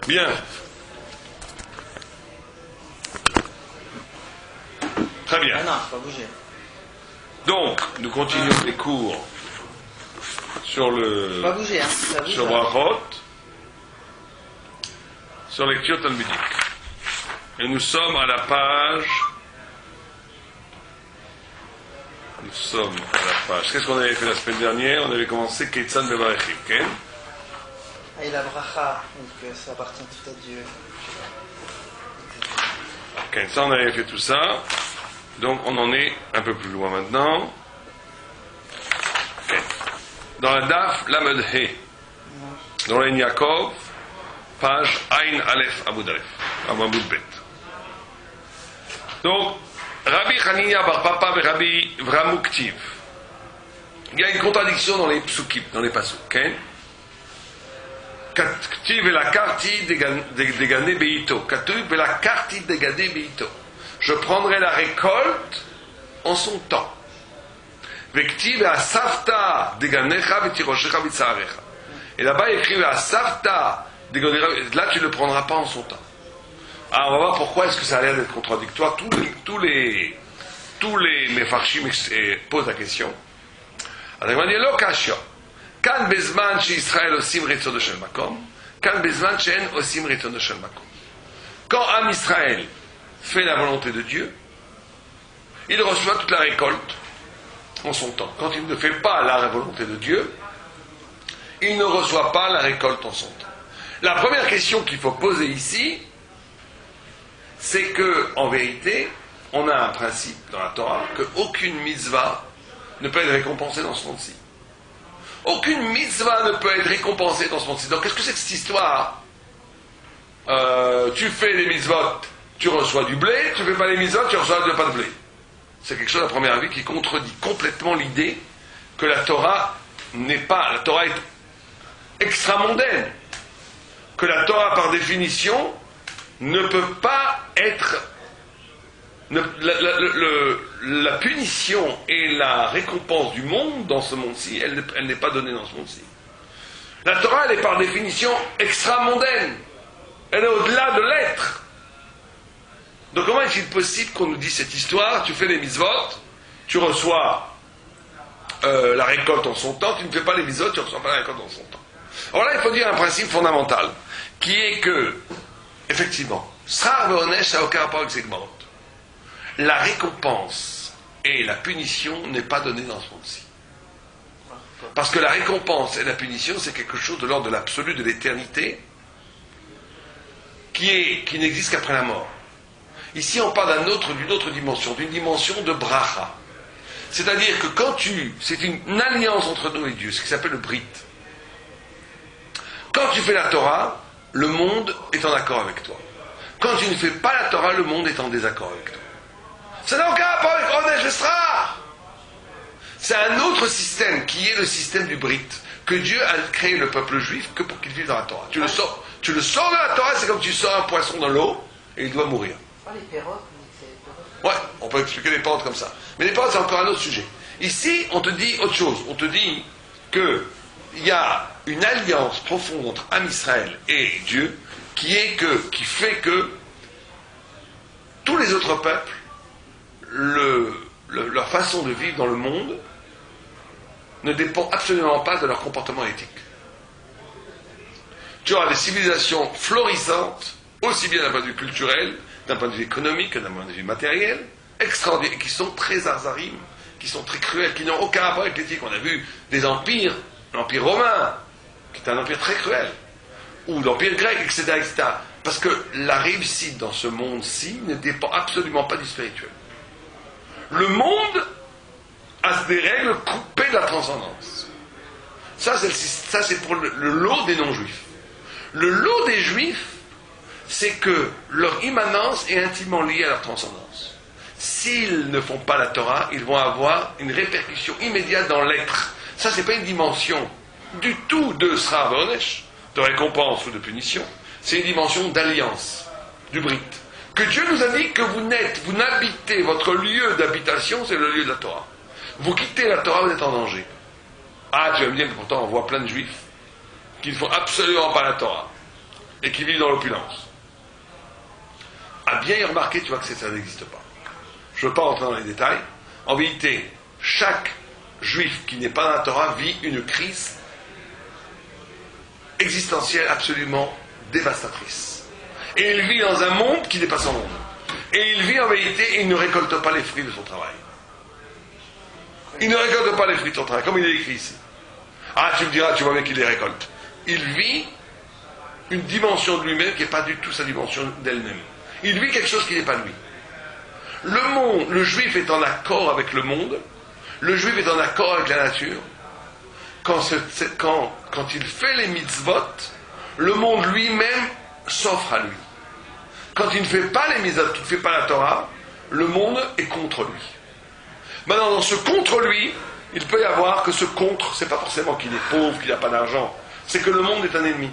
Bien. Très bien. Ah non, faut pas bouger. Donc, nous continuons les cours sur Faut le pas bouger, hein. Ça bouge, sur ça. Brachot, sur lecture talmudique. Et nous sommes à la page. Nous sommes à la page. Qu'est-ce qu'on avait fait la semaine dernière? On avait commencé Ketzan Bevarechim, ok? Ah, il a bracha, donc ça appartient tout à Dieu. Ok, ça on avait fait tout ça. Donc on en est un peu plus loin maintenant. Ok. Dans la Daf Lamed He, dans la Yaakov, page Ain Aleph Amud Aleph, Amud Bet. Donc, Rabbi Hanina Bar Papa et Rabbi Vramuktiv. Il y a une contradiction dans les psukim, dans les pasuk. Okay? Ktiv et la karti dégane beito. Ktiv et la karti dégane beito. Je prendrai la récolte en son temps. Vektiv et la savta déganecha vetiroshecha vitzarecha. Et là-bas, il écrit la savta déganecha. Là, tu ne le prendras pas en son temps. Alors, on va voir pourquoi est-ce que ça a l'air d'être contradictoire. Tous les mefarshim posent la question. Alors, il va dire l'okasha. Kan bezman chez Israël osim ritzon shel makom. Kan bezman she'en osim ritzon shel makom. Quand Am Israël fait la volonté de Dieu, il reçoit toute la récolte en son temps. Quand il ne fait pas la volonté de Dieu, il ne reçoit pas la récolte en son temps. La première question qu'il faut poser ici, c'est que, en vérité, on a un principe dans la Torah qu'aucune mitzvah ne peut être récompensée dans ce monde-ci. Aucune mitzvah ne peut être récompensée dans ce monde-ci. Donc, qu'est-ce que c'est que cette histoire? Tu fais les mitzvot, tu reçois du blé, tu fais pas les mitzvot, tu reçois pas de blé. C'est quelque chose, à première vue, qui contredit complètement l'idée que la Torah n'est pas... La Torah est extramondaine. Que la Torah, par définition, ne peut pas être... La punition et la récompense du monde dans ce monde-ci, elle n'est pas donnée dans ce monde-ci. La Torah, elle est par définition extramondaine. Elle est au-delà de l'être. Donc comment est-il possible qu'on nous dise cette histoire? Tu fais les mitzvot, tu reçois la récolte en son temps, tu ne fais pas les mitzvot, tu ne reçois pas la récolte en son temps. Alors là, il faut dire un principe fondamental, qui est que, effectivement, Srar ve'onesh, ça n'a aucun rapport avec Zegmarot. La récompense et la punition n'est pas donnée dans ce monde-ci. Parce que la récompense et la punition, c'est quelque chose de l'ordre de l'absolu, de l'éternité, qui n'existe qu'après la mort. Ici, on parle d'une autre dimension, d'une dimension de bracha. C'est-à-dire que c'est une alliance entre nous et Dieu, ce qui s'appelle le brit. Quand tu fais la Torah, le monde est en accord avec toi. Quand tu ne fais pas la Torah, le monde est en désaccord avec toi. Ça n'a aucun rapport avec Onesh Vesra. C'est un autre système qui est le système du brit, que Dieu a créé le peuple juif que pour qu'il vive dans la Torah. Tu le sors de la Torah, c'est comme tu sors un poisson dans l'eau et il doit mourir. Les pérottes, Ouais, on peut expliquer les pérottes comme ça. Mais les pérottes, c'est encore un autre sujet. Ici, on te dit autre chose. On te dit qu'il y a une alliance profonde entre Am Israël et Dieu qui fait que tous les autres peuples, leur façon de vivre dans le monde ne dépend absolument pas de leur comportement éthique. Tu auras des civilisations florissantes, aussi bien d'un point de vue culturel, d'un point de vue économique que d'un point de vue matériel, extraordinaires, qui sont très arzarim, qui sont très cruels, qui n'ont aucun rapport avec l'éthique. On a vu des empires, l'empire romain, qui est un empire très cruel, ou l'empire grec, etc., etc. Parce que la réussite dans ce monde-ci ne dépend absolument pas du spirituel. Le monde a des règles coupées de la transcendance. Ça, c'est pour le lot des non-juifs. Le lot des juifs, c'est que leur immanence est intimement liée à leur transcendance. S'ils ne font pas la Torah, ils vont avoir une répercussion immédiate dans l'être. Ça, c'est pas une dimension du tout de Srar ve'onesh, de récompense ou de punition. C'est une dimension d'alliance, du brit. Que Dieu nous a dit que vous n'habitez, votre lieu d'habitation, c'est le lieu de la Torah. Vous quittez la Torah, vous êtes en danger. Ah, tu vas me dire, mais pourtant on voit plein de juifs qui ne font absolument pas la Torah et qui vivent dans l'opulence, à bien y remarquer, tu vois que ça n'existe pas. Je ne veux pas rentrer dans les détails. En vérité, chaque juif qui n'est pas dans la Torah vit une crise existentielle absolument dévastatrice. Et il vit dans un monde qui n'est pas son monde. Et il vit en vérité et il ne récolte pas les fruits de son travail. Il ne récolte pas les fruits de son travail, comme il est écrit ici. Ah, tu me diras, tu vois bien qu'il les récolte. Il vit une dimension de lui-même qui n'est pas du tout sa dimension d'elle-même. Il vit quelque chose qui n'est pas lui. Le monde, le juif est en accord avec le monde, le juif est en accord avec la nature. Quand il fait les mitzvot, le monde lui-même s'offre à lui. Quand il ne fait pas les mitzvot, qu'il ne fait pas la Torah, le monde est contre lui. Maintenant, dans ce contre lui, il peut y avoir que ce contre, c'est pas forcément qu'il est pauvre, qu'il n'a pas d'argent, c'est que le monde est un ennemi.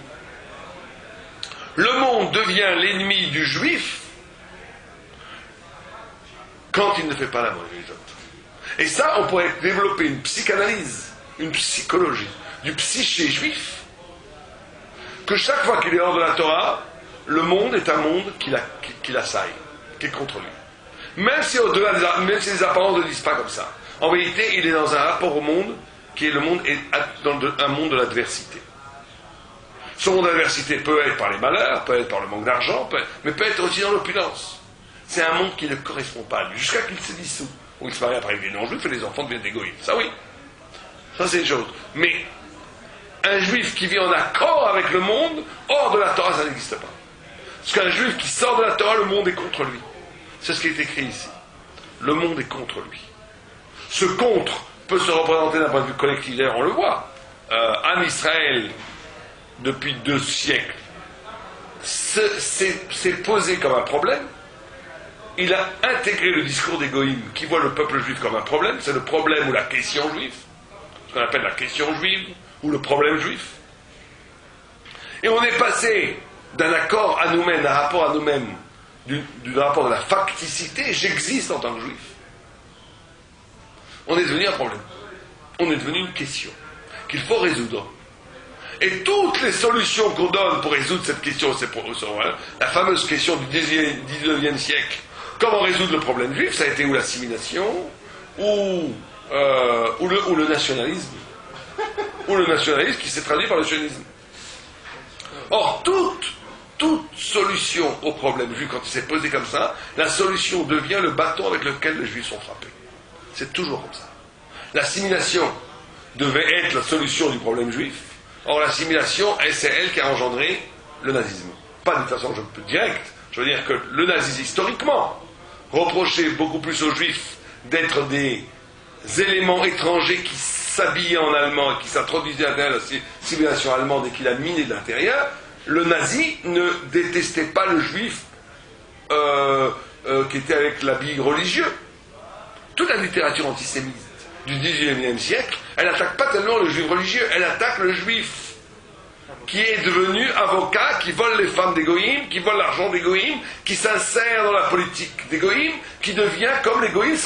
Le monde devient l'ennemi du juif quand il ne fait pas la bonne mitzvot. Et ça, on pourrait développer une psychanalyse, une psychologie, du psyché juif, que chaque fois qu'il est hors de la Torah, le monde est un monde qui l'assaille, qui est contre lui. Même si même si les apparences ne disent pas comme ça. En vérité, il est dans un rapport au monde qui est dans un monde de l'adversité. Ce monde d'adversité peut être par les malheurs, peut être par le manque d'argent, mais peut être aussi dans l'opulence. C'est un monde qui ne correspond pas à lui, jusqu'à qu'il se dissout, ou il se marie après avec des non-juifs et les enfants deviennent des goïms. Ça oui, ça c'est une chose. Mais un juif qui vit en accord avec le monde, hors de la Torah, ça n'existe pas. Parce qu'un juif qui sort de la Torah, le monde est contre lui. C'est ce qui est écrit ici. Le monde est contre lui. Ce contre peut se représenter d'un point de vue collectif. D'ailleurs, on le voit. En Israël, depuis 2 siècles, c'est posé comme un problème. Il a intégré le discours des goïms qui voit le peuple juif comme un problème. C'est le problème ou la question juive, ce qu'on appelle la question juive ou le problème juif. Et on est passé d'un accord à nous-mêmes, d'un rapport à nous-mêmes, du rapport de la facticité, j'existe en tant que juif. On est devenu un problème. On est devenu une question qu'il faut résoudre. Et toutes les solutions qu'on donne pour résoudre cette question, la fameuse question du 19e siècle, comment résoudre le problème juif, ça a été ou l'assimilation, ou le nationalisme. Ou le nationalisme qui s'est traduit par le sionisme. Or, toute solution au problème juif, quand il s'est posé comme ça, la solution devient le bâton avec lequel les juifs sont frappés. C'est toujours comme ça. L'assimilation devait être la solution du problème juif. Or, l'assimilation, c'est elle qui a engendré le nazisme. Pas d'une façon directe. Je veux dire que le nazisme, historiquement, reprochait beaucoup plus aux juifs d'être des éléments étrangers qui s'habillaient en allemand et qui s'introduisaient à l'intérieur de la civilisation allemande et qui la minaient de l'intérieur. Le nazi ne détestait pas le juif qui était avec l'habit religieux. Toute la littérature antisémite du XIXe siècle, elle n'attaque pas tellement le juif religieux, elle attaque le juif qui est devenu avocat, qui vole les femmes des goïms, qui vole l'argent des goïms, qui s'insère dans la politique des goïms, qui devient comme les goïms,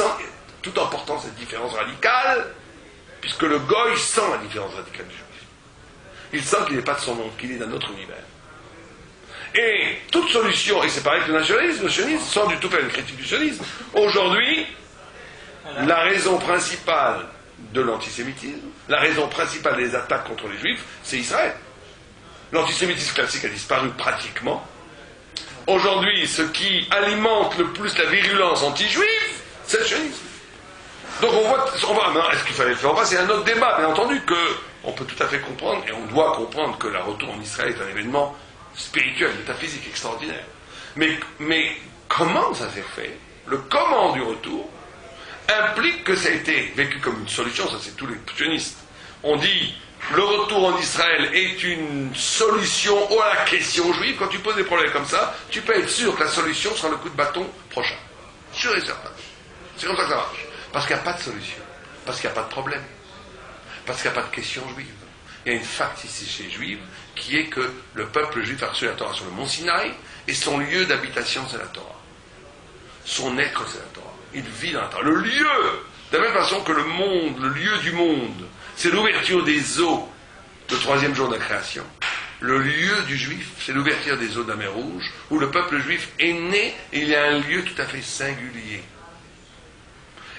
tout en portant cette différence radicale, puisque le goï sent la différence radicale du juif. Il sent qu'il n'est pas de son monde, qu'il est d'un autre univers. Et toute solution, et c'est pareil que le sionisme, sans du tout faire une critique du sionisme, aujourd'hui, la raison principale de l'antisémitisme, la raison principale des attaques contre les juifs, c'est Israël. L'antisémitisme classique a disparu pratiquement. Aujourd'hui, ce qui alimente le plus la virulence anti-juive, c'est le sionisme. Donc on voit maintenant, est-ce qu'il fallait le faire ou pas, c'est un autre débat, bien entendu, qu'on peut tout à fait comprendre, et on doit comprendre que le retour en Israël est un événement spirituel, métaphysique, extraordinaire. Mais comment ça s'est fait? Le comment du retour implique que ça a été vécu comme une solution, ça c'est tous les sionistes. On dit, le retour en Israël est une solution à la question juive. Quand tu poses des problèmes comme ça, tu peux être sûr que la solution sera le coup de bâton prochain. Sûr et certain. C'est comme ça que ça marche. Parce qu'il n'y a pas de solution. Parce qu'il n'y a pas de problème. Parce qu'il n'y a pas de question juive. Il y a une facticité juive qui est que le peuple juif a reçu la Torah sur le mont Sinaï et son lieu d'habitation c'est la Torah. Son être c'est la Torah. Il vit dans la Torah. Le lieu, de la même façon que le monde, le lieu du monde, c'est l'ouverture des eaux le 3e jour de la création. Le lieu du juif, c'est l'ouverture des eaux de la mer Rouge, où le peuple juif est né, et il y a un lieu tout à fait singulier.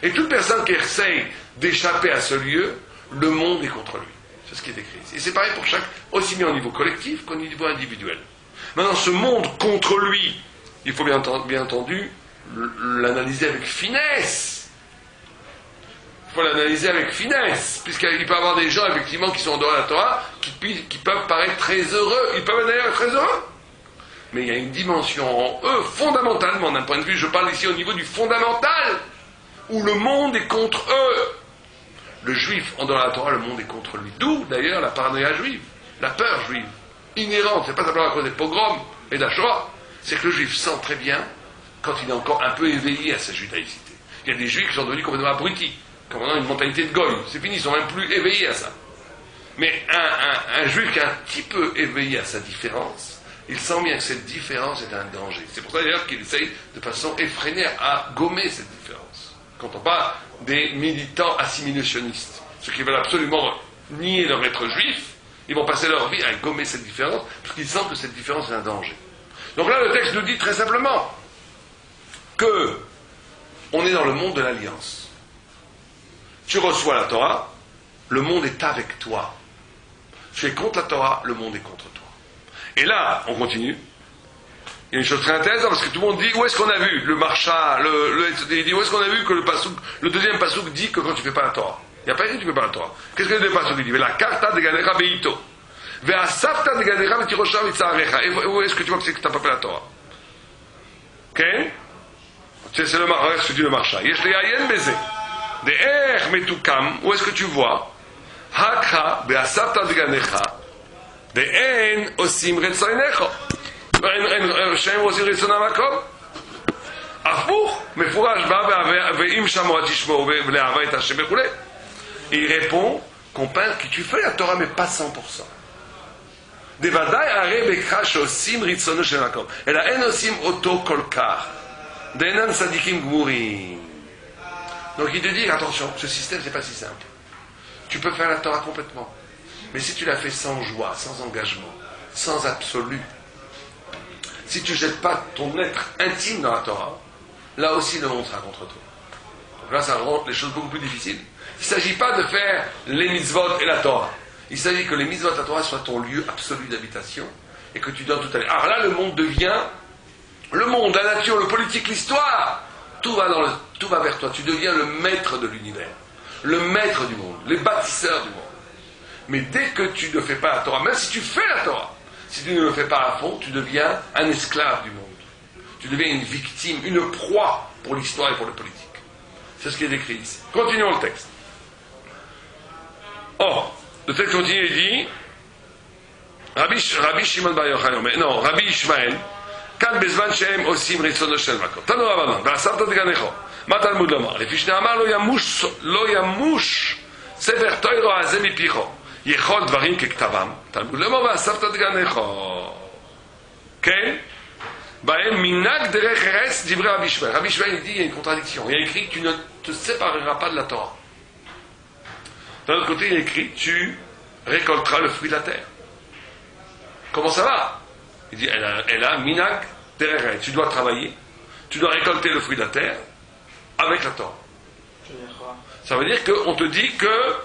Et toute personne qui essaye d'échapper à ce lieu, le monde est contre lui. C'est ce qui est écrit ici. Et c'est pareil pour chaque, aussi bien au niveau collectif qu'au niveau individuel. Maintenant, ce monde contre lui, il faut bien entendu l'analyser avec finesse. Il faut l'analyser avec finesse, puisqu'il peut y avoir des gens, effectivement, qui sont en dehors de la Torah, qui peuvent paraître très heureux. Ils peuvent d'ailleurs être très heureux. Mais il y a une dimension en eux, fondamentalement, d'un point de vue, je parle ici au niveau du fondamental, où le monde est contre eux. Le juif, en dehors de la Torah, le monde est contre lui. D'où, d'ailleurs, la paranoïa juive, la peur juive, inhérente. C'est pas simplement à cause des pogroms et de la Shoah. C'est que le juif sent très bien, quand il est encore un peu éveillé à sa judaïcité. Il y a des juifs qui sont devenus complètement abrutis, comme on a une mentalité de goy. C'est fini, ils sont même plus éveillés à ça. Mais un juif qui est un petit peu éveillé à sa différence, il sent bien que cette différence est un danger. C'est pour ça d'ailleurs qu'il essaye de façon effrénée à gommer cette différence. Quand on parle des militants assimilationnistes, ceux qui veulent absolument nier leur être juif, ils vont passer leur vie à gommer cette différence, parce qu'ils sentent que cette différence est un danger. Donc là, le texte nous dit très simplement que on est dans le monde de l'alliance. Tu reçois la Torah, le monde est avec toi. Tu es contre la Torah, le monde est contre toi. Et là, on continue. Il y a une chose très intéressante, parce que tout le monde dit, où est-ce qu'on a vu le marcha, il dit, où est-ce qu'on a vu que le deuxième pasouk dit que quand tu ne fais pas la Torah. Il n'y a pas dit que tu ne fais pas la Torah. Qu'est-ce que le deuxième pasouk dit? La karta de ganecha beito. Ve savta de ganecha vetirosha vitzarecha. Et où est-ce que tu vois que c'est que tu n'as pas fait la Torah? Ok? C'est le marcha, ce que dit le marcha. Yesh le ayen beze. De er metukam, où est-ce que tu vois? Hakha be savta de ganecha. De en osim retzoinecho. שהם עושים רצון המקום הפוך, מפורש בא ואם שמוע תשמעו ולאהבה את השם וכו'. Il répond qu'on pense que tu fais la Torah mais pas 100%. דוודאי הרי בכך שעושים רצונו של המקום אלא אין עושים אותו כל כך דאינם צדיקים גמורים. Donc il te dit attention, ce système c'est pas si simple. Tu peux faire la Torah complètement, mais si tu la fais sans joie, sans engagement, sans absolu, si tu ne jettes pas ton être intime dans la Torah, là aussi le monde sera contre toi. Donc là, ça rend les choses beaucoup plus difficiles. Il ne s'agit pas de faire les mitzvot et la Torah. Il s'agit que les mitzvot et la Torah soient ton lieu absolu d'habitation et que tu donnes tout à l'heure. Alors là, le monde devient le monde, la nature, le politique, l'histoire. Tout va vers toi. Tu deviens le maître de l'univers, le maître du monde, les bâtisseurs du monde. Mais dès que tu ne fais pas la Torah, même si tu fais la Torah, si tu ne le fais pas à fond, tu deviens un esclave du monde. Tu deviens une victime, une proie pour l'histoire et pour le politique. C'est ce qui est décrit ici. Continuons le texte. Or, le texte continue et dit Rabbi Shimon bar Yochai, non, Rabbi Ishmael, כאן בזמן שהם עושים רצונו של מקום. תנו רבנן, ועשרת דגנךו. מה תלמוד לומר? לפי שנאמר לא ימוש ספר תורה הזה מפיכו. יכול דברים ככתבם, תלמוד לומר ואספת דגנךו. כן? בהם מנהג דרך ארץ דברי רבי ישמעאל. רבי ישמעאל dit il y a une contradiction. Il y a écrit tu ne te sépareras pas de la Torah. D'un autre côté il y a écrit tu récolteras le fruit de la terre. Comment ça va? Il dit elle a minag derech eretz. Tu dois travailler, tu dois récolter le fruit de la terre avec la Torah. Ça veut dire qu'on te dit que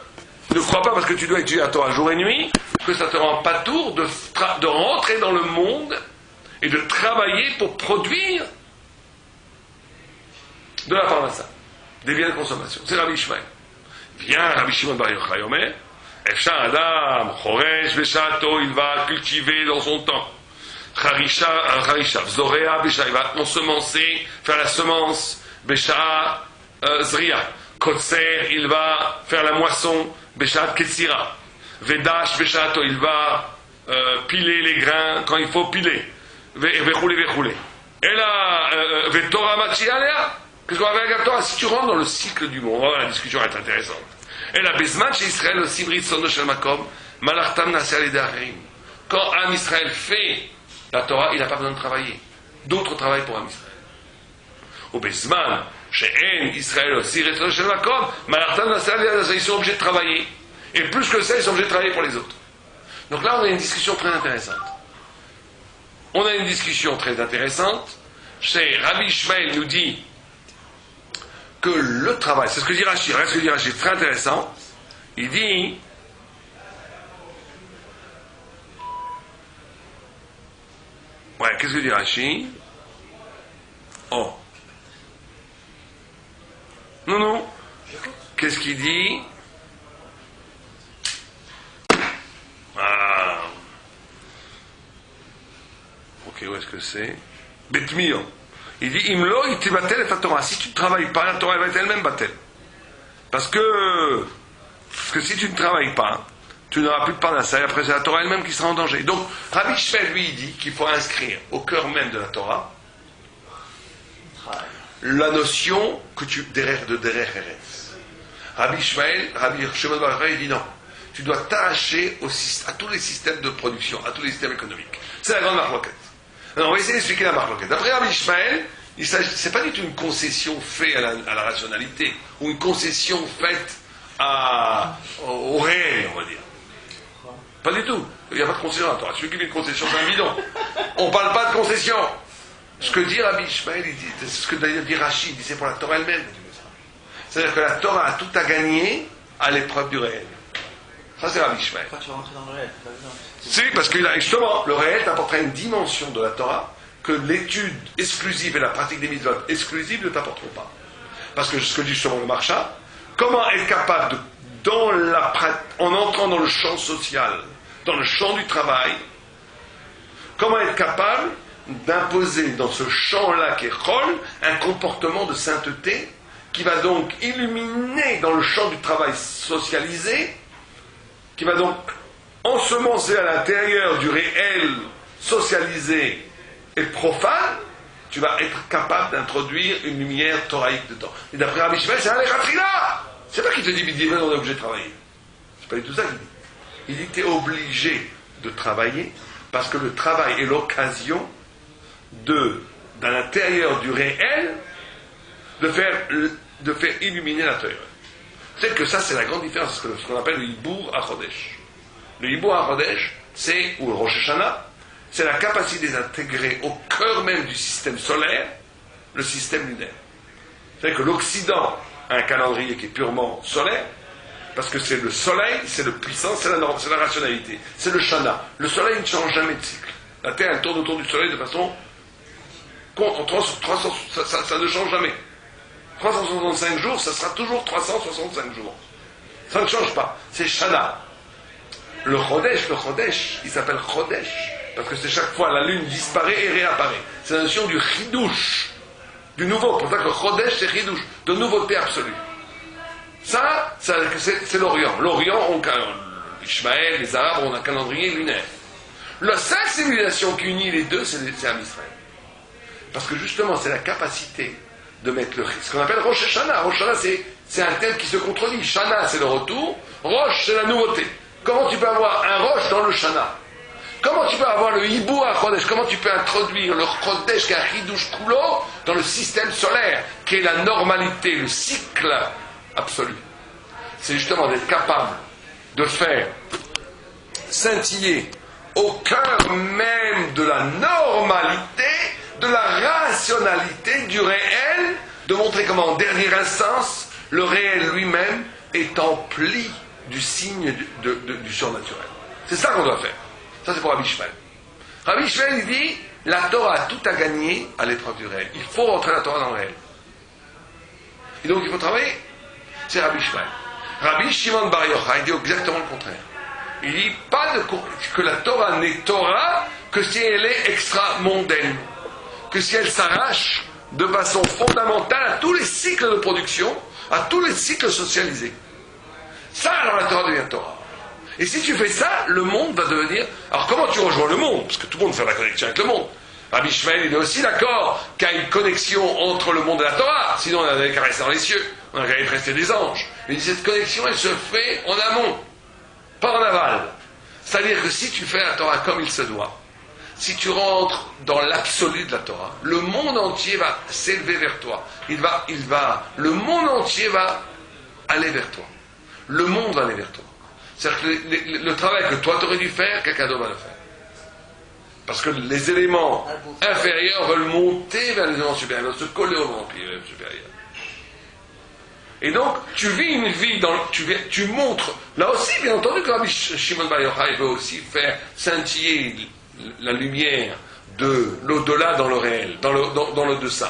ne crois pas parce que tu dois étudier la Torah jour et nuit que ça te rend pas tour de rentrer dans le monde et de travailler pour produire de la parnassa, des biens de consommation. C'est Rabbi Ishmael. Vient Rabbi Shimon bar Yochai Omer, Efshar Adam, Choresh Beshato, il va cultiver dans son temps. Charisha, Zorea, Besha, il va ensemencer, faire la semence, Besha, Zria. Kotser, il va faire la moisson, Besha, Ketsira. Vedash, Beshato, il va piler les grains quand il faut piler. Vechoulé. Et là, Vetora Machialea, qu'est-ce qu'on va faire avec la Torah? Si tu rentres dans le cycle du monde, la discussion est intéressante. Et la Bezman chez Israël, aussi Britson de Shalmakom, Malartam Nasser Darim. Quand Am Israël fait la Torah, il n'a pas besoin de travailler. D'autres travaillent pour Am Israël. Au Bezman, chez En Israël aussi, Britson de Shalmakom, Malartam Nasser Darim, ils sont obligés de travailler. Et plus que ça, ils sont obligés de travailler pour les autres. Donc là, on a une discussion très intéressante. On a une discussion très intéressante. Chez Rabbi Ishmael nous dit que le travail, c'est ce que dit Rashi, reste ce que dit Rashi, très intéressant. Il dit ouais, qu'est-ce que dit Rashi? Oh. Non. Qu'est-ce qu'il dit? Ah. Ok, où est-ce que c'est? Betmir. Il dit Imlo, il te batel et ta Torah. Si tu ne travailles pas, la Torah elle va être elle-même batel. Parce que si tu ne travailles pas, tu n'auras plus de parnassa, et après c'est la Torah elle-même qui sera en danger. Donc, Rabbi Shmuel, lui, il dit qu'il faut inscrire au cœur même de la Torah la notion que tu de derer Eretz. Rabbi Shimon Bar Yochai, il dit non. Tu dois t'arracher à tous les systèmes de production, à tous les systèmes économiques. C'est la grande marloquette. Alors, on va essayer d'expliquer la marloquette. D'après Rabbi Shmuel, c'est pas du tout une concession faite à la rationalité, ou une concession faite au réel, on va dire. Pas du tout. Il n'y a pas de concession. Attends, celui qui fait une concession, c'est un bidon. On ne parle pas de concession. Ce que dit Rabbi Ishmael, c'est ce que d'ailleurs dit Rachid, il dit c'est pour la Torah elle-même. C'est-à-dire que la Torah a tout à gagner à l'épreuve du réel. Ça, c'est Rabbi Ishmael. Pourquoi tu vas rentrer dans le réel? Si, parce que justement, le réel t'apportera une dimension de la Torah que l'étude exclusive et la pratique des mitzvot exclusives ne t'apporteront pas. Parce que ce que dit justement le Marsha, comment être capable de, en entrant dans le champ social, dans le champ du travail, comment être capable d'imposer dans ce champ-là qui est Chol un comportement de sainteté qui va donc illuminer dans le champ du travail socialisé, qui va donc ensemencer à l'intérieur du réel socialisé et profane, tu vas être capable d'introduire une lumière thoraïque dedans. Et d'après Rabbi Shmuel, c'est un lechatchila. C'est pas qu'il te dit, on est obligé de travailler. C'est pas du tout ça qu'il dit. Il dit, tu es obligé de travailler parce que le travail est l'occasion dans l'intérieur du réel, de faire illuminer la Torah. C'est que ça, c'est la grande différence, ce qu'on appelle le Hibour HaChodesh. Le Hibour HaChodesh, ou le Rosh Hashanah, c'est la capacité d'intégrer au cœur même du système solaire le système lunaire. C'est que l'Occident a un calendrier qui est purement solaire, parce que c'est le soleil, c'est le puissant, c'est la norme, c'est la rationalité, c'est le Shana. Le soleil ne change jamais de cycle. La Terre, elle tourne autour du soleil de façon... ça ne change jamais. 365 jours, ça sera toujours 365 jours. Ça ne change pas. C'est Shana. Le Chodesh, il s'appelle Chodesh, parce que c'est chaque fois la lune disparaît et réapparaît. C'est la notion du Chidouche, du nouveau. Pour ça que Chodesh, c'est Chidouche, de nouveauté absolue. Ça, c'est l'Orient. L'Orient, Ishmaël, les Arabes ont un calendrier lunaire. La seule civilisation qui unit les deux, c'est Am Israël. Parce que justement, c'est la capacité de mettre ce qu'on appelle Rosh Hashanah. Rosh Hashanah, c'est un thème qui se contredit. Shana, c'est le retour. Rosh, c'est la nouveauté. Comment tu peux avoir un Rosh dans le Shana? Comment tu peux avoir le Hibou à Chodesh? Comment tu peux introduire le Chodesh qui est un Hidush Kulo dans le système solaire, qui est la normalité, le cycle absolu? C'est justement d'être capable de faire scintiller au cœur même de la normalité, de la rationalité du réel, de montrer comment en dernière instance le réel lui-même est empli du signe du surnaturel. C'est ça qu'on doit faire. Ça, c'est pour Rabbi Shmuel. Rabbi Shmuel, il dit, la Torah a tout à gagner à l'épreuve du réel. Il faut rentrer la Torah dans le réel. Et donc, il faut travailler. C'est Rabbi Shmuel. Rabbi Shimon Bar Yochai, il dit exactement le contraire. Il dit pas que la Torah n'est Torah que si elle est extra-mondaine. Que si elle s'arrache de façon fondamentale à tous les cycles de production, à tous les cycles socialisés. Ça, alors la Torah devient Torah. Et si tu fais ça, le monde va devenir... Alors comment tu rejoins le monde? Parce que tout le monde fait la connexion avec le monde. Rabbi Shmuel, il est aussi d'accord qu'il y a une connexion entre le monde et la Torah. Sinon, on avait qu'à rester dans les cieux. On avait qu'à rester des anges. Mais cette connexion, elle se fait en amont, pas en aval. C'est-à-dire que si tu fais la Torah comme il se doit, si tu rentres dans l'absolu de la Torah, le monde entier va s'élever vers toi. Le monde entier va aller vers toi. Le monde va aller vers toi. C'est-à-dire que le travail que toi t'aurais dû faire, quelqu'un d'autre va le faire. Parce que les éléments inférieurs veulent monter vers les éléments supérieurs, veulent se coller aux éléments supérieurs. Et donc, tu vis une vie, tu montres, là aussi, bien entendu, que Rabbi Shimon Bar Yochai veut aussi faire scintiller la lumière de l'au-delà dans le réel, dans le dessous.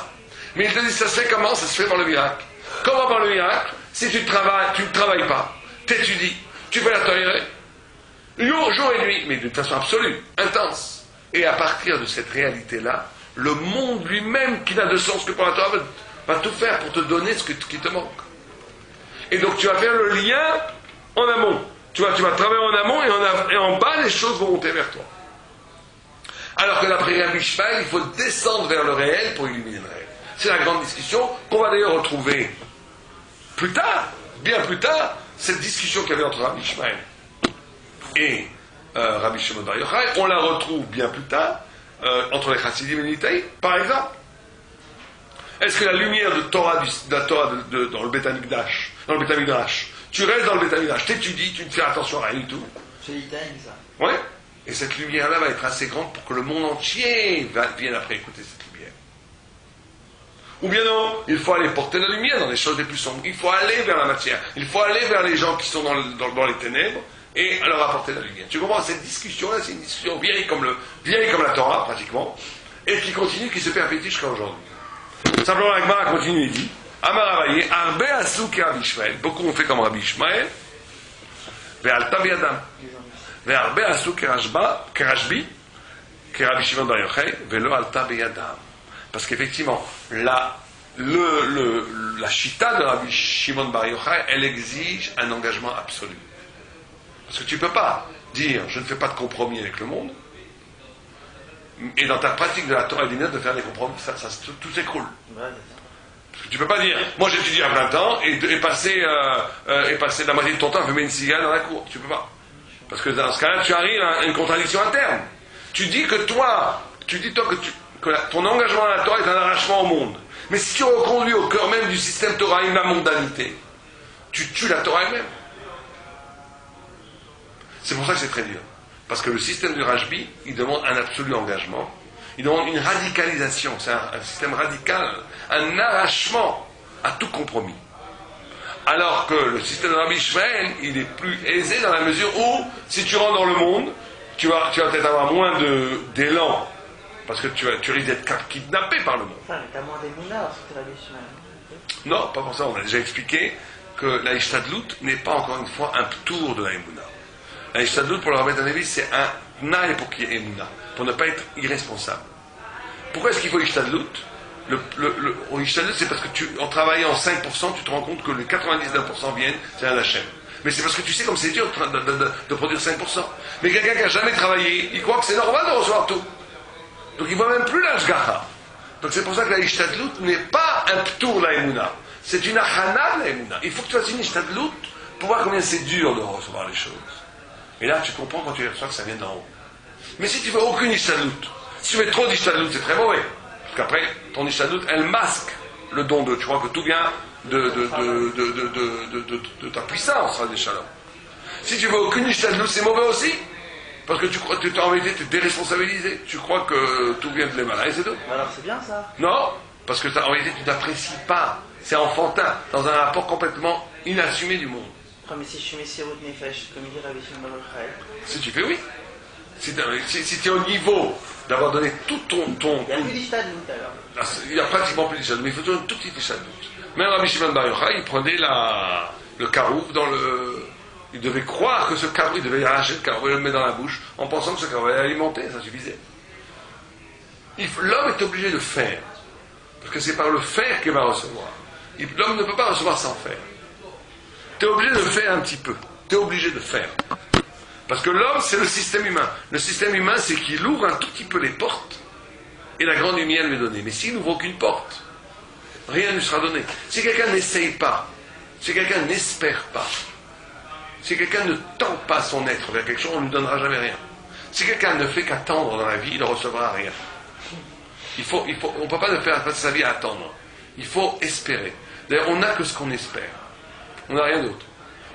Mais il te dit, ça se fait comment? Ça se fait par le miracle. Comment par le miracle? Si tu ne travailles pas, t'étudies, tu fais la Torah, jour et nuit, mais d'une façon absolue, intense. Et à partir de cette réalité-là, le monde lui-même, qui n'a de sens que pour la Torah, va tout faire pour te donner ce qui te manque. Et donc tu vas faire le lien en amont. Tu vas travailler en amont et en bas, les choses vont monter vers toi. Alors que d'après Rabbi Ishmael, il faut descendre vers le réel pour illuminer le réel. C'est la grande discussion qu'on va d'ailleurs retrouver plus tard, bien plus tard, cette discussion qu'il y avait entre Rabbi Ishmael et Rabbi Shimon Bar Yochai, on la retrouve bien plus tard entre les Chassidim et les Littaïm, par exemple. Est-ce que la lumière de la Torah dans le Beth Amikdash, tu restes dans le Beth Amikdash, t'étudies, tu ne fais attention à rien du tout. C'est l'Italie, ça. Oui. Et cette lumière-là va être assez grande pour que le monde entier vienne après écouter cette lumière. Ou bien non, il faut aller porter la lumière dans les choses les plus sombres. Il faut aller vers la matière. Il faut aller vers les gens qui sont dans les ténèbres et leur apporter la lumière. Tu comprends? Cette discussion-là, c'est une discussion vieille comme la Torah, pratiquement, et qui continue, qui se perpétue jusqu'à aujourd'hui. Simplement, la Gemara continue et dit Amar Abaye, Arbe Asou ke Rabbi Ishmael. Beaucoup ont fait comme Rabbi Ishmael. Ve'alta b'yadam. Ve'arbe Asou ke Rashbi, ke Rabbi Shimon Bar Yochai, ve'lo alta b'yadam. Parce qu'effectivement, la chita de Rabbi Shimon Bar Yochai, elle exige un engagement absolu. Parce que tu ne peux pas dire je ne fais pas de compromis avec le monde, et dans ta pratique de la Torah et du Net de faire des compromis, tout s'écroule. Parce que tu ne peux pas dire moi j'étudie à plein temps et passer la moitié de ton temps à fumer une cigare dans la cour. Tu ne peux pas. Parce que dans ce cas-là, tu arrives à une contradiction interne. Tu dis que ton engagement à la Torah est un arrachement au monde. Mais si tu reconduis au cœur même du système Torah la mondanité, tu tues la Torah elle-même. C'est pour ça que c'est très dur. Parce que le système du Rashbi, il demande un absolu engagement. Il demande une radicalisation. C'est un système radical, un arrachement à tout compromis. Alors que le système de Rabbi Ishmael, il est plus aisé dans la mesure où, si tu rentres dans le monde, tu vas peut-être avoir moins d'élan. Parce que tu risques d'être kidnappé par le monde. Ah, mais t'as moins d'émouna, c'était Rabbi Ishmael. Non, pas pour ça. On a déjà expliqué que la Ishtadlut n'est pas encore une fois un tour de la Emouna. La Ishtadlut, pour le Rabbi Danevi, c'est un naï pour qu'il y ait Emouna, pour ne pas être irresponsable. Pourquoi est-ce qu'il faut Ishtadlut? Ishtadlut, c'est parce que en travaillant 5%, tu te rends compte que les 99% viennent, c'est un Hachem. Mais c'est parce que tu sais comme c'est dur de produire 5%. Mais quelqu'un qui n'a jamais travaillé, il croit que c'est normal de recevoir tout. Donc il ne voit même plus l'Ashgaha. Donc c'est pour ça que la Ishtadlut n'est pas un tour la Emouna. C'est une achana la Emouna. Il faut que tu fasses une Ishtadlut pour voir combien c'est dur de recevoir les choses. Et là, tu comprends quand tu les reçois que ça vient d'en haut. Mais si tu fais aucune Ishtadlut, si tu fais trop d'Ishtadlut, c'est très mauvais. Parce qu'après, ton Ishtadlut, elle masque le don de. Tu crois que tout vient de ta puissance, des Shalom. Si tu fais aucune Ishtadlut, c'est mauvais aussi. Parce que tu crois que tu es en réalité déresponsabilisé. Tu crois que tout vient de l'Emala et c'est tout. Alors c'est bien ça. Non, parce que en réalité, tu n'apprécies pas. C'est enfantin, dans un rapport complètement inassumé du monde. Mais si je suis Messirut Nefesh, comme il dit Rabbi Shimon Bar Yochai. Si tu fais oui. Si tu es au niveau d'avoir donné tout ton. Il n'y a plus d'Ishtadlut alors. Il n'y a pratiquement plus d'Ishtadlut, mais il faut toujours une toute petite Ishtadlut. Même Rabbi Shimon Bar Yochai, il prenait le carouf dans le. Il devait croire que ce carouf, il devait arracher le carouf et le mettre dans la bouche en pensant que ce carouf allait alimenter, ça suffisait. L'homme est obligé de faire. Parce que c'est par le faire qu'il va recevoir. L'homme ne peut pas recevoir sans faire. Tu es obligé de faire un petit peu. Tu es obligé de faire. Parce que l'homme, c'est le système humain. Le système humain, c'est qu'il ouvre un tout petit peu les portes et la grande lumière lui est donnée. Mais s'il n'ouvre aucune porte, rien ne lui sera donné. Si quelqu'un n'essaye pas, si quelqu'un n'espère pas, si quelqu'un ne tend pas son être vers quelque chose, on ne lui donnera jamais rien. Si quelqu'un ne fait qu'attendre dans la vie, il ne recevra rien. On ne peut pas passer sa vie à attendre. Il faut espérer. D'ailleurs, on n'a que ce qu'on espère. On n'a rien d'autre.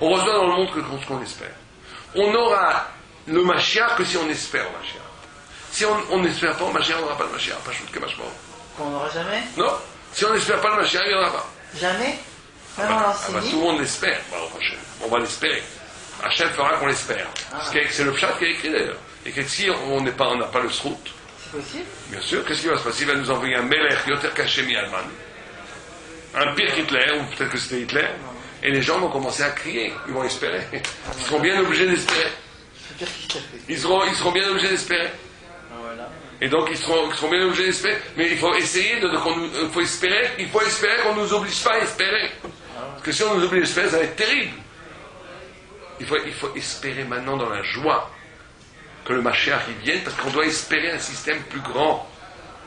On reçoit dans le monde que ce qu'on espère. on aura le Mashiach que si on espère au Mashiach. Si on n'espère pas au Mashiach, on n'aura pas le Mashiach. Pas chouette que Mashiach. Qu'on n'aura jamais? Non. Si on n'espère pas le Mashiach, il n'y en aura pas. Jamais? Même en l'enseignant? Tout le monde l'espère. On va l'espérer. Hachem fera qu'on l'espère. C'est le pshat qui a écrit d'ailleurs. Et que si on n'a pas le srout, c'est possible? Bien sûr, qu'est-ce qui va se passer? Il va nous envoyer un Melech Yoter Kachemi Alman. Un pire qu'Hitler, ou peut-être que c'était Hitler. Et les gens vont commencer à crier. Ils vont espérer. Ils seront bien obligés d'espérer. Ils seront bien obligés d'espérer. Et donc ils seront bien obligés d'espérer. Mais il faut essayer il faut espérer qu'on ne nous oblige pas à espérer. Parce que si on nous oblige à espérer, ça va être terrible. Il faut espérer maintenant dans la joie que le Mashiach y vienne, parce qu'on doit espérer un système plus grand.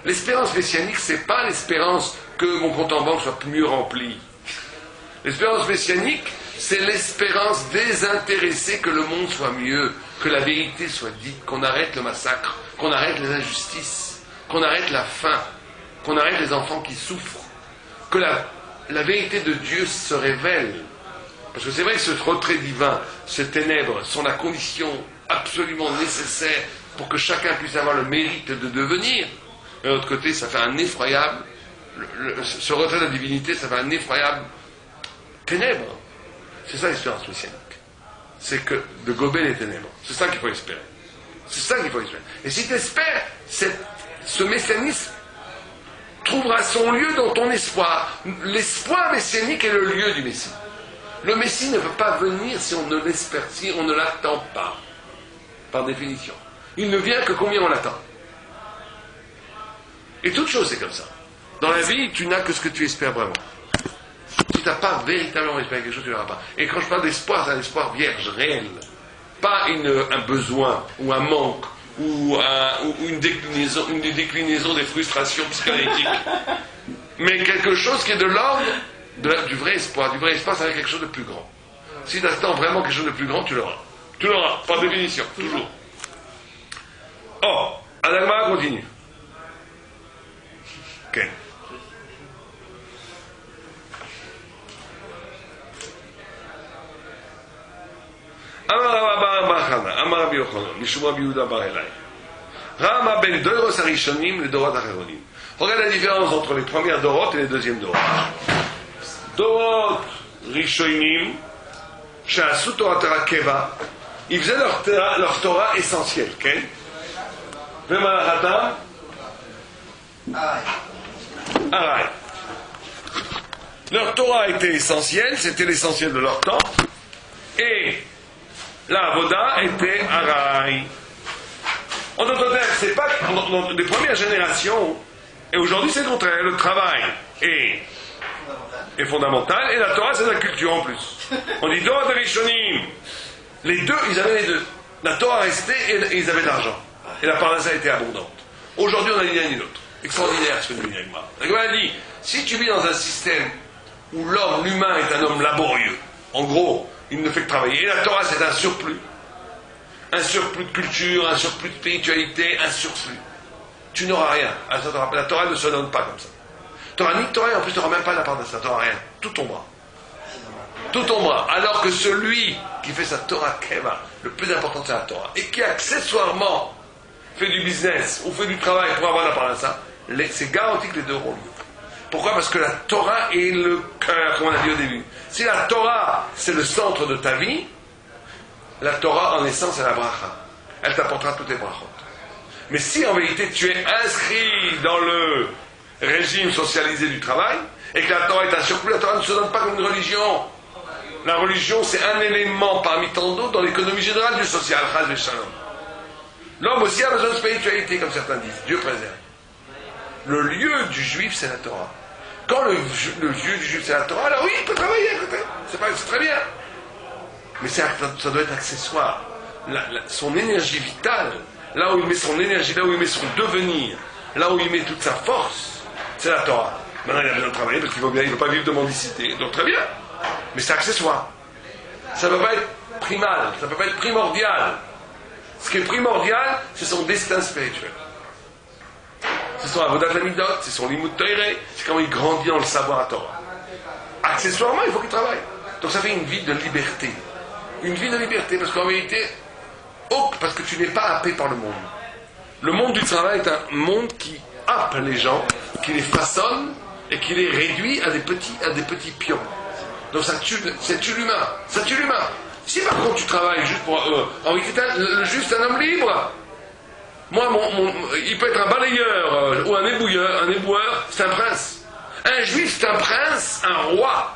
L'espérance messianique, c'est pas l'espérance que mon compte en banque soit mieux rempli. L'espérance messianique, c'est l'espérance désintéressée que le monde soit mieux, que la vérité soit dite, qu'on arrête le massacre, qu'on arrête les injustices, qu'on arrête la faim, qu'on arrête les enfants qui souffrent, que la vérité de Dieu se révèle. Parce que c'est vrai que ce retrait divin, ces ténèbres, sont la condition absolument nécessaire pour que chacun puisse avoir le mérite de devenir. De l'autre côté, ça fait un effroyable, ce retrait de la divinité, ça fait un effroyable ténèbre. C'est ça l'espérance messianique. C'est que de gober les ténèbres. C'est ça qu'il faut espérer. C'est ça qu'il faut espérer. Et si tu espères, ce messianisme trouvera son lieu dans ton espoir. L'espoir messianique est le lieu du Messie. Le Messie ne peut pas venir si on ne l'espère, si on ne l'attend pas, par définition. Il ne vient que combien on l'attend. Et toute chose, c'est comme ça. Dans la vie, tu n'as que ce que tu espères vraiment. Si tu n'as pas véritablement espéré quelque chose, tu ne l'auras pas. Et quand je parle d'espoir, c'est un espoir vierge, réel. Pas un besoin, ou un manque, ou une déclinaison des frustrations psychanalytiques. Mais quelque chose qui est de l'ordre du vrai espoir. Du vrai espoir, ça va être quelque chose de plus grand. Si tu attends vraiment quelque chose de plus grand, tu l'auras. Tu l'auras, par définition, toujours. Or, Adagma continue. Ok. Amar Rabba bar Chana, Amar Rabbi Yochanan, Mishum Rabbi Yehuda bar Elai. Rama ben Doros Arishonim, les Dorot Acheronim. Regarde la différence entre les premières Dorot et les deuxièmes Dorot. Dorot Rishonim, She'asu Torah Torah Keva, ils faisaient leur Torah essentielle, ok? V'malachatam Arai. Leur Torah était essentielle, c'était l'essentiel de leur temps, et la Avoda était Arai. En d'autres termes, c'est pas dans les premières générations, et aujourd'hui c'est le contraire, le travail est fondamental, et la Torah c'est la culture en plus. On dit Torah de Rishonim. Les deux, ils avaient les deux. La Torah restait et ils avaient de l'argent. Et la parnassa était abondante. Aujourd'hui, on a ni l'un ni l'autre. Extraordinaire ce que nous dit l'Agma. L'Agma a dit, si tu vis dans un système où l'humain est un homme laborieux, en gros, il ne fait que travailler, et la Torah c'est un surplus de culture, un surplus de spiritualité, un surplus. Tu n'auras rien. La Torah ne se donne pas comme ça. Tu n'auras ni de Torah, et en plus tu n'auras même pas la parnassa. Tu n'auras rien. Tout tombera. Tout tombera. Alors que celui qui fait sa Torah Keva, le plus important c'est la Torah, et qui accessoirement fait du business ou fait du travail pour avoir la parnassa, c'est garanti que les deux auront lieu. Pourquoi? Parce que la Torah est le cœur, comme on a dit au début. Si la Torah c'est le centre de ta vie, la Torah en essence est la bracha. Elle t'apportera toutes les brachot. Mais si en vérité tu es inscrit dans le régime socialisé du travail, et que la Torah est un surplus, la Torah ne se donne pas comme une religion. La religion, c'est un élément parmi tant d'autres dans l'économie générale du social. L'homme aussi a besoin de spiritualité, comme certains disent. Dieu préserve. Le lieu du juif, c'est la Torah. Quand le lieu du juif, c'est la Torah, alors oui, il peut travailler à côté. C'est très bien. Mais ça doit être accessoire. Son énergie vitale, là où il met son énergie, là où il met son devenir, là où il met toute sa force, c'est la Torah. Maintenant, il a besoin de travailler parce qu'il ne veut pas vivre de mendicité. Donc très bien. Mais c'est accessoire. Ça ne peut pas être primal, ça ne peut pas être primordial. Ce qui est primordial, c'est son destin spirituel. C'est son avodat lamidot, c'est son limut toiré, c'est comment il grandit dans le savoir à Torah. Accessoirement, il faut qu'il travaille. Donc ça fait une vie de liberté. une vie de liberté, parce qu'en vérité, parce que tu n'es pas happé par le monde. Le monde du travail est un monde qui happe les gens, qui les façonne et qui les réduit à des petits pions. Donc ça tue l'humain. Ça tue l'humain. Si par contre tu travailles juste pour... en vérité, juste un homme libre. Moi, il peut être un balayeur ou un éboueur, c'est un prince. Un juif, c'est un prince, un roi.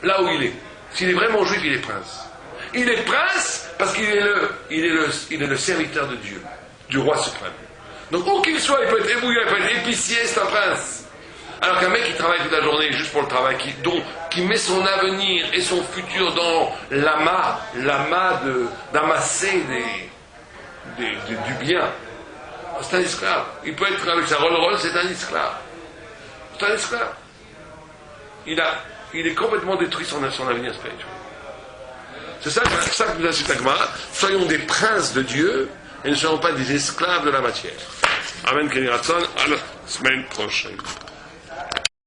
Là où il est. S'il est vraiment juif, il est prince. Il est prince parce qu'il est le serviteur de Dieu, du roi suprême. Donc où qu'il soit, il peut être ébouilleur, il peut être épicier, c'est un prince. Alors qu'un mec qui travaille toute la journée juste pour le travail, qui met son avenir et son futur dans l'amas d'amasser du bien, c'est un esclave. Il peut être avec sa Rolls-Royce, c'est un esclave. C'est un esclave. Il est complètement détruit son avenir spirituel. C'est ça que nous a cité Agmara. Soyons des princes de Dieu et ne soyons pas des esclaves de la matière. Amen, Kenny Ratson. À la semaine prochaine.